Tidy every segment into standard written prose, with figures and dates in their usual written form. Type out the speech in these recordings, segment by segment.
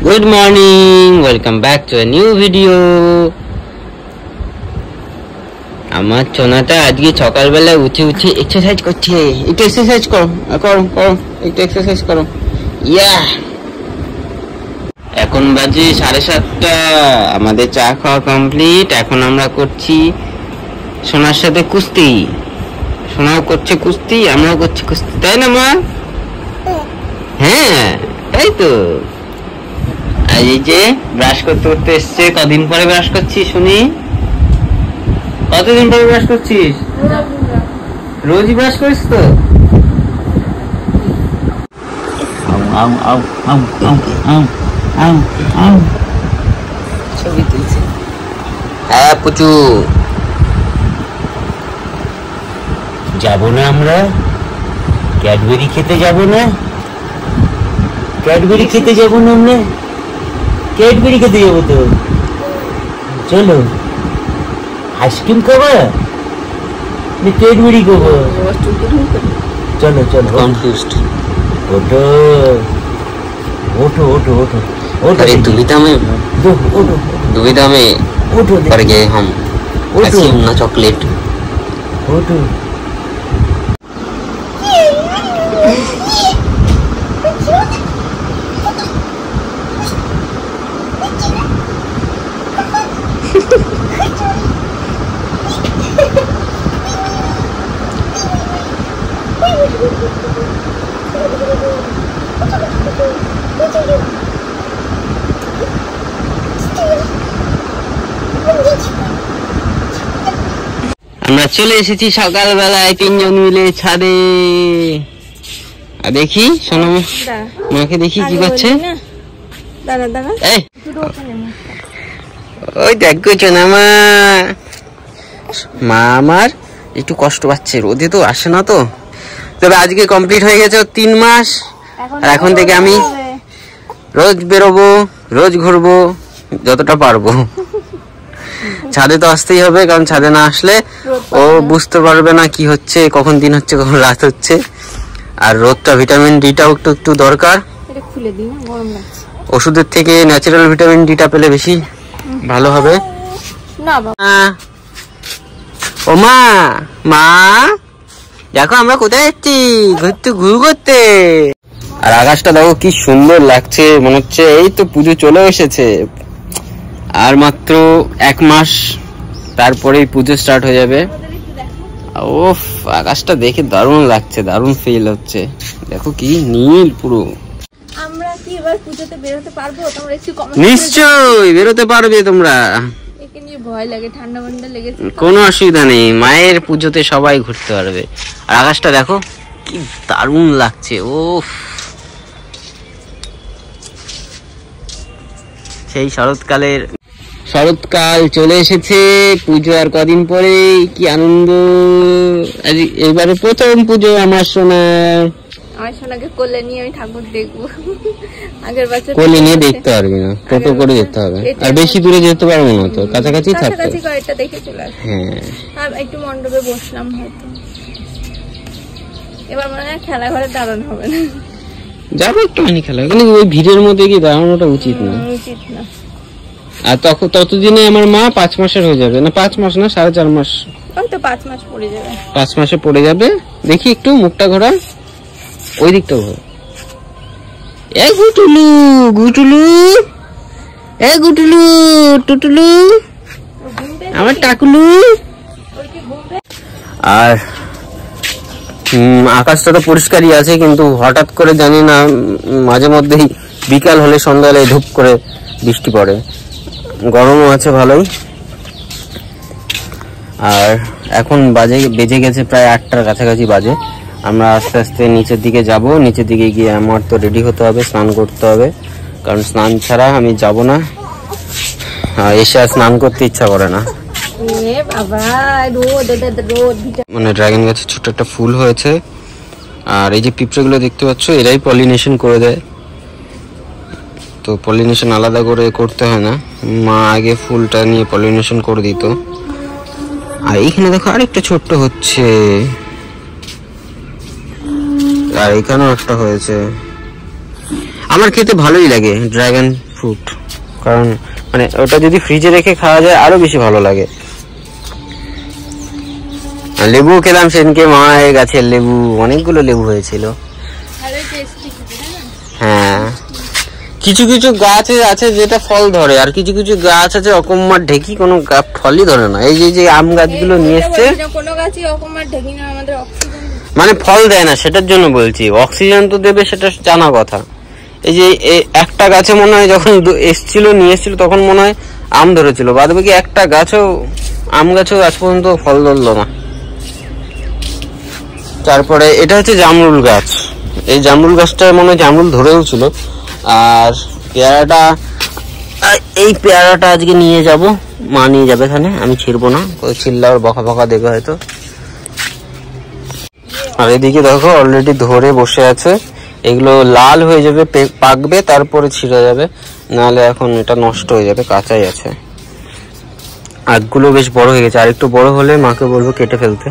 Good morning, welcome back to a new video. আমার সোনাটা আজকে সকালবেলা উঠে এক্সারসাইজ করছে। একটু এক্সারসাইজ করো করো করো, একটু এক্সারসাইজ করো। ইয়া, এখন বাজে 7:30। আমাদের চা খাওয়া কমপ্লিট। এখন আমরা করছি সোনার সাথে কুস্তি। সোনাও করছে কুস্তি, আমরাও করছি কুস্তি, তাই না মা? হ্যাঁ তাই তো। আর এই যে ব্রাশ করতে করতে এসছে। কদিন পরে ব্রাশ করছিস শুনি? কতদিন পরে ব্রাশ করছিস? রোজই ব্রাশ করিস তো? ছবি তুলছে। হ্যাঁ পুচু, যাবো না আমরা ক্যাডবেরি খেতে? যাবো না ক্যাডবেরি খেতে? যাবো না আমরা ক্যাডবেরি খেতে? যাবো তো, চলো। আইসক্রিম খাবো না ক্যাডবেরি খাবো? চলো চলো। কনফিউজড। ওঠো ওঠো ওঠো ওঠো ওঠো। अरे दुविधा में पड़ गए हम। आइसक्रीम ना चॉकलेट। ओठो। আমরা চলে এসেছি সকালবেলায় তিনজন মিলে ছাদে। আর দেখি শোনো মাকে, দেখি কি করছে। ওই দেখো না মা আমার একটু কষ্ট পাচ্ছে, রোদে তো আসে না তো। তবে আজকে কমপ্লিট হয়ে গেছে 3 মাস। আর এখন থেকে আমি রোজ বেরোবো, রোজ ঘুরবো যতটা পারবো। ছাদে তো আসতেই হবে, কারণ ছাদে না আসলে ও বুঝতে পারবে না কি হচ্ছে, কখন দিন হচ্ছে কখন রাত হচ্ছে। আর রোদটা, ভিটামিন ডিটাও একটু দরকার। ওষুধের থেকে ন্যাচারাল ভিটামিন ডিটা পেলে বেশি ভালো হবে। ও মা, মা দেখো আমরা কোথায় যাচ্ছি? ঘুর করতে। আর আকাশটা দেখো কি সুন্দর লাগছে, মনে হচ্ছে এই তো পুজো চলে এসেছে। আর মাত্র 1 মাস, তারপরেই পুজো স্টার্ট হয়ে যাবে। ওফ, আকাশটা দেখে দারুণ লাগছে, দারুণ ফিল হচ্ছে। দেখো কি নীল পুরো। আমরা কি এবার পুজোতে বেরোতে পারবো? তোমরা একটু কমেন্ট। নিশ্চয়ই বেরোতে পারবে তোমরা। একে নিয়ে ভয় লাগে, ঠান্ডা ঠান্ডা লেগেছে। কোনো অসুবিধা নেই, মায়ের পুজোতে সবাই ঘুরতে পারবে। আর আকাশটা দেখো কি দারুণ লাগছে। ওফ, সেই শরৎকাল চলে এসেছে। পুজো আর কদিন পরে, কি আনন্দ। এবারে প্রথম পুজো আমার সোনার। আমার সোনাকে কোলে নিয়ে আমি ঠাকুর দেখবো। আগের বছর কোলে নিয়ে দেখতে পারবি না, টোটো করে যেতে হবে। আর বেশি দূরে যেতে পারবো না তো, কাছাকাছি থাকতে হবে। কয়েকটা দেখে চলে আসবো। হ্যাঁ, আর একটু মণ্ডপে বসলাম হয়তো। এবার মনে হয় খেলা ঘরে দাঁড়ানো হবে না। যাবো একটুখানি খেলা, কিন্তু ওই ভিড়ের মধ্যে কি দাঁড়ানোটা উচিত না। আর ততদিনে আমার মা 5 মাসের হয়ে যাবে। না 5 মাস না, 4.5 মাস। হয়তো 5 মাস পড়ে যাবে। 5 মাসে পড়ে যাবে। দেখি একটু মুখটা ঘোরা, ওই দিকটা ঘোরা। গুটুলু গুটুলু, গুটুলু টুটুলু, আমার টাকুলু। আর আকাশটা তো পরিষ্কারই আছে, কিন্তু হঠাৎ করে জানি না মাঝে মধ্যেই বিকাল হলে সন্ধ্যালে ধূপ করে বৃষ্টি পড়ে। গরমও আছে ভালোই। আর এখন বেজে গেছে প্রায় 8টার কাছাকাছি বাজে। আমরা আস্তে আস্তে নিচের দিকে যাব। নিচের দিকে গিয়ে আমার তো রেডি হতে হবে, স্নান করতে হবে, কারণ স্নান ছাড়া আমি যাব না। এসে আর স্নান করতে ইচ্ছা করে না। মানে ড্রাগন গাছে ছোট একটা ফুল হয়েছে। আর এই যে পিঁপড়েগুলো দেখতে পাচ্ছ, এরাই পলিনেশন করে দেয়। তো পলিনেশন আলাদা করে করতে হয় না, মা আগে ফুলটা নিয়ে পলিনেশন করে দিত। আর এইখানে দেখো আরেকটা ছোট্ট হচ্ছে, আর এখানেও একটা হয়েছে। আমার খেতে ভালোই লাগে ড্রাগন ফ্রুট, কারণ মানে ওটা যদি ফ্রিজে রেখে খাওয়া যায় আরো বেশি ভালো লাগে। লেবু খেলাম সেদিনকে মায়ের গাছের লেবু, অনেকগুলো লেবু হয়েছিল। হ্যাঁ, কিছু কিছু গাছ আছে যেটা ফল ধরে, আর কিছু কিছু গাছ আছে অকম্মার ঢেকি কোনো ফলই ধরে না। এই যে আম গাছগুলো নিয়ে এসছে, মানে ফল দেয় না, সেটার জন্য বলছি। অক্সিজেন তো দেবে সেটা জানা কথা। এই যে একটা গাছে মনে হয় যখন নিয়ে এসছিল তখন মনে হয় আম ধরেছিল, বাদ বাকি একটা গাছও আম গাছও আজ পর্যন্ত ফল ধরলো না। তারপরে এটা হচ্ছে জামরুল গাছ। এই জামরুল গাছটা মনে হয় জামরুল ধরেও ছিল। আর পেয়ারাটা, এই পেয়ারাটা আজকে নিয়ে যাব, মা নিয়ে যাবে এখানে, আমি ছিড়বো না, ছিড়লে আর বকা বকা দেবে হয়তো। আর এদিকে দেখো অলরেডি ধরে বসে আছে, এগুলো লাল হয়ে যাবে, পাকবে, তারপরে ছিঁড়া যাবে, নাহলে এখন এটা নষ্ট হয়ে যাবে, কাঁচাই আছে। আগগুলো বেশ বড় হয়ে গেছে, আর একটু বড় হলে মাকে বলবো কেটে ফেলতে।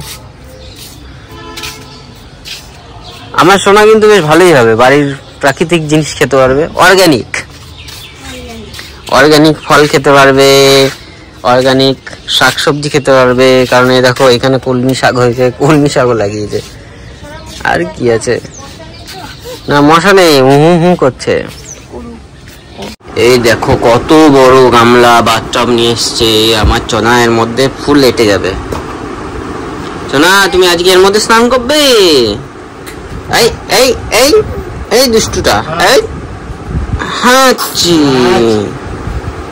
আমার সোনা কিন্তু বেশ ভালোই হবে, বাড়ির প্রাকৃতিক জিনিস খেতে পারবে, অর্গানিক ফল খেতে পারবে, অর্গানিক শাকসবজি খেতে পারবে। কারণ এই দেখো এখানে কলমি শাক হয়েছে, কলমি শাকও লাগিয়েছে। আর কি আছে, না মশা নেই, হু করছে। এই দেখো কত বড় গামলা বাথটব নিয়ে এসছে আমার চনা, এর মধ্যে ফুল এঁটে যাবে। চনা তুমি আজকে এর মধ্যে স্নান করবে? এই এই এই এই দুষ্টুটা, এই হাঁচি,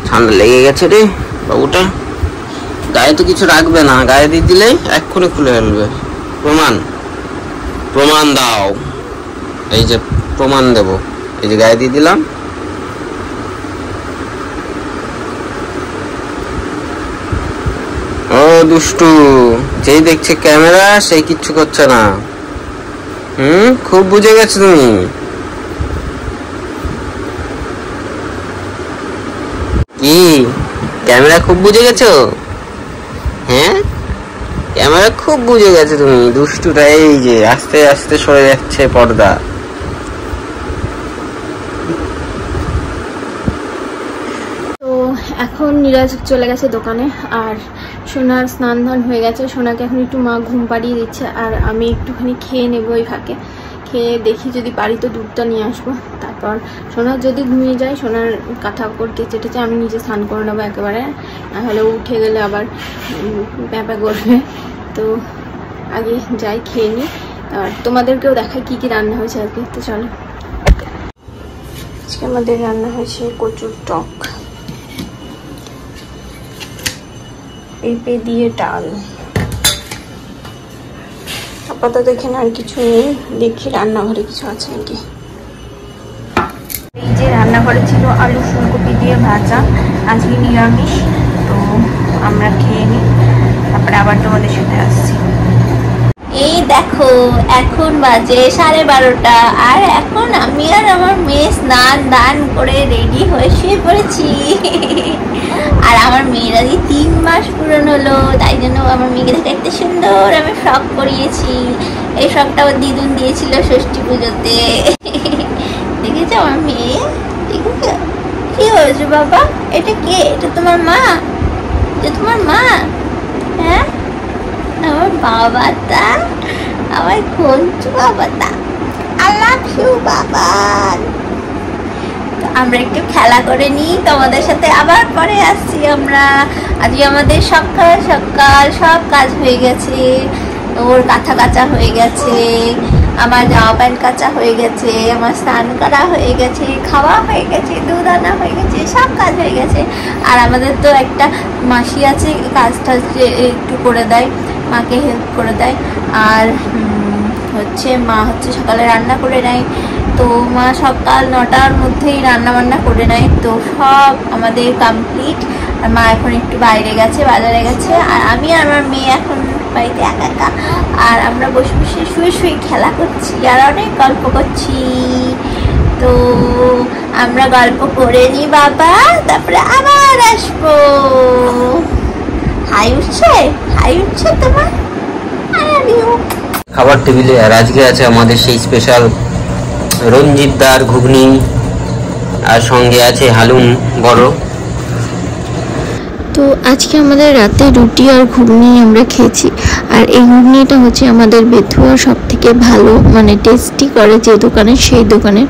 ঠান্ডা লেগে গেছে রে বাবুটা। গায়ে তো কিছু রাখবে না, গায়ে দিয়ে দিলেই এক্ষুনি খুলে ফেলবে। প্রমাণ দাও। এই যে প্রমাণ দেব, এই যে গায়ে দিয়ে দিলাম। ও দুষ্টু, যেই দেখছে ক্যামেরা সেই কিচ্ছু করছে না। খুব বুঝে গেছো তুমি। কি ক্যামেরা খুব বুঝে গেছো? হ্যাঁ, ক্যামেরা খুব বুঝে গেছে তুমি, দুষ্টুটা। এই যে আস্তে আস্তে সরে যাচ্ছে পর্দা। তো এখন নীরাজ চলে গেছে দোকানে, আর সোনার স্নান ধান হয়ে গেছে। সোনাকে এখন একটু মা ঘুম পাড়িয়ে দিচ্ছে, আর আমি একটুখানি খেয়ে নেবো এই ফাঁকে। খেয়ে দেখি যদি পারি তো দুধটা নিয়ে আসবো। তারপর সোনার যদি ঘুমিয়ে যায়, সোনার কাঁথা করে কেচেটেছে আমি নিজে স্নান করে নেবো একেবারে, নাহলে উঠে গেলে আবার ব্যাপা করবে। তো আগে যাই, খেয়ে নিই, আর তোমাদেরকেও দেখাই কি কি রান্না হয়েছে আজকে। তো চলো, আজকে আমাদের রান্না হয়েছে কচুর টক, পেঁপে দিয়ে ডাল। আপাতত এখানে আর কিছু নেই, দেখি রান্নাঘরে কিছু আছে নাকি। এই যে রান্নাঘরে ছিল আলু ফুলকপি দিয়ে ভাজা, আজকে নিরামিষ। তো আমরা খেয়ে নিই, তারপরে আবার তোমাদের সাথে আসছি। এই দেখো এখন বাজে 12:30, আর এখন আমি আর আমার মেয়ে স্নান দান করে রেডি হয়ে শুয়ে পড়েছি। আর আমার মেয়ের আজকে 3 মাস পূরণ হলো, তাই জন্য আমার মেয়েকে দেখে একটা সুন্দর আমি ফ্রক পরিয়েছি। এই ফ্রকটা ওর দিদুন দিয়েছিল ষষ্ঠী পুজোতে। দেখেছো আমার মেয়ে? দেখেছো কি হয়েছে বাবা? এটা কে? এটা তোমার মা? এটা তোমার মা? হ্যাঁ, আমার বাবাটা, আমার কঞ্চু বাবাটা। আই লাভ ইউ বাবা। আমরা একটু খেলা করে নিই, তোমাদের সাথে আবার পরে আসছি আমরা। আজকে আমাদের সকাল সকাল সব কাজ হয়ে গেছে। ওর কাঁথা কাচা হয়ে গেছে, আমার জামা প্যান্ট কাচা হয়ে গেছে, আমার স্নান করা হয়ে গেছে, খাওয়া হয়ে গেছে, দুধ আনা হয়ে গেছে, সব কাজ হয়ে গেছে। আর আমাদের তো একটা মাসি আছে, কাজটা একটু করে দেয়, মাকে হেল্প করে দেয়। আর হচ্ছে মা হচ্ছে সকালে রান্না করে নেয়, তো মা সকাল 9টার মধ্যেই রান্না বান্না করে নেয়। তো সব আমাদের কমপ্লিট। আর মা এখন একটু বাইরে গেছে, বাজারে গেছে, আর আমি আর আমার মেয়ে এখন বাড়িতে একা একা। আর আমরা বসে বসে শুয়ে শুয়ে খেলা করছি আর অনেক গল্প করছি। তো আমরা গল্প করে নিই বাবা, তারপরে আবার আসবো। হাই উঠছে? হাই উঠছে তোমার? খাবার টেবিলে আর আজকে আছে আমাদের সেই স্পেশাল রঞ্জিতদার ঘুগনি, আর সঙ্গে আছে হালুম বড়। তো আজকে আমাদের রাতে রুটি আর ঘুগনি আমরা খেয়েছি। আর এই ঘুগনিটা হচ্ছে আমাদের বেথুয়া সব থেকে ভালো মানে টেস্টি করে যে দোকানে, সেই দোকানে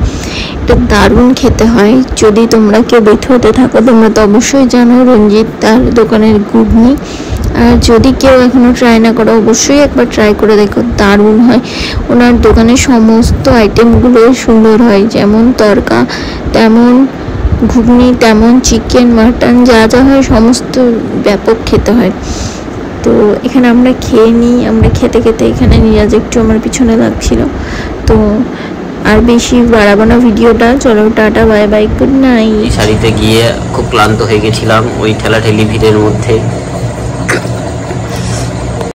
এটা দারুণ খেতে হয়। যদি তোমরা কেউ বেথুয়াতে থাকো তোমরা তো অবশ্যই জানো রঞ্জিত তার দোকানের ঘুগনি। আর যদি কেউ এখনও ট্রাই না করো অবশ্যই একবার ট্রাই করে দেখো, দারুণ হয়। ওনার দোকানে সমস্ত আইটেমগুলো সুন্দর হয়, যেমন তড়কা তেমন ঘুগনি তেমন চিকেন মাটন যা যা হয় সমস্ত ব্যাপক খেতে হয়। তো এখানে আমরা খেয়ে নিই, আমরা খেতে খেতে এখানে নিরাজ একটু আমার পিছনে লাগছিল। তো আর বেশি বাড়াবো না ভিডিওটা, চলো tata bye bye good night. শাড়িতে গিয়ে খুব ক্লান্ত হয়ে গেছিলাম ওই ঠেলাঠেলি ভিড়ের মধ্যে।